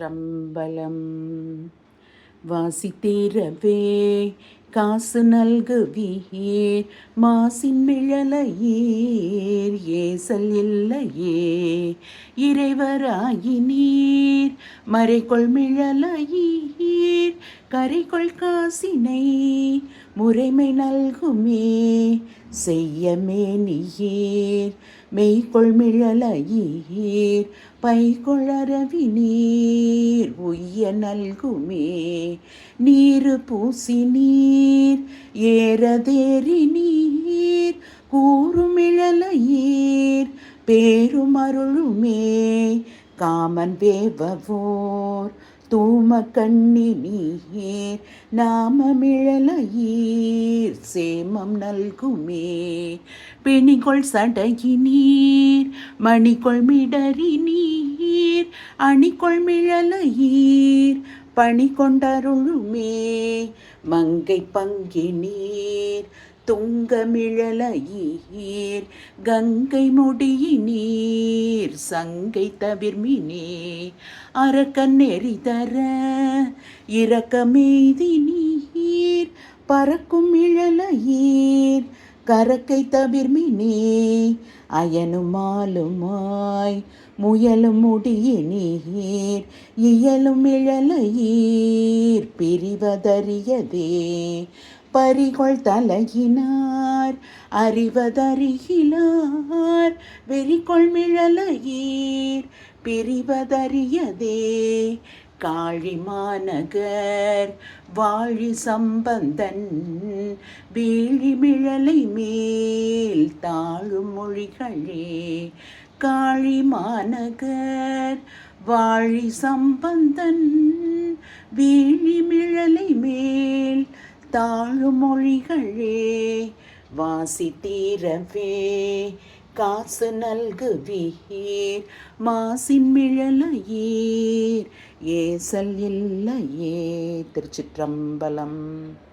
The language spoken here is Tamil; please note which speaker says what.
Speaker 1: ரம்பலம் வாசித்தீரவே காசு நல்குவீர் மாசின் மிழலையீர் ஏசல் இல்லையே இறைவராயினீர் மறைகொள் மிழலையீர் கரைகொள் காசினை முறைமை நல்குமே செய்யமே நீர் மெய்கொள் மிழலையீர் பைகொளரவி நீர் உய்ய நல்குமே நீரு பூசி நீர் ஏறதேறி நீர் கூறுமிழலையீர் பேரும் அருளுமே காமன் வேவவோர் தூம கண்ணி நீர் நாமமிழலையீர் சேமம் நல்குமே பிணிகொள் சடகி நீர் மணிகொள் மிடறி நீர் அணிகொள் மிழலையீர் பணி கொண்டருளுமே மங்கை பங்கி நீர் துங்கமிழலையீர் கங்கை முடியி நீர் சங்கை தவிர்மினே அரக்கன் நெறி தர இரக்கமெய்தி நீர் பறக்கும் இழலையீர் கரக்கை தவிர்மினே அயனும் மாலுமாய் முயலும் முடிய நீர் இயலும் இழலையீர் பிரிவதறியதே பரிகொள் தலையினார் அறிவதறிகிலார் வெறிகொள் மிழலையீர் பிரிவதறியதே காழி மாநகர் வாழி சம்பந்தன் வீழி மிழலை மேல் தாழும் மொழிகளே காழி மாநகர் வாழி சம்பந்தன் வீழி மிழலை மேல் தாழும் மொழிகளே வாசித்தீரவே காசு நல்குவீர் மாசின் மிழலையீர் ஏசல் இல்லையே. திருச்சிற்றம்பலம்.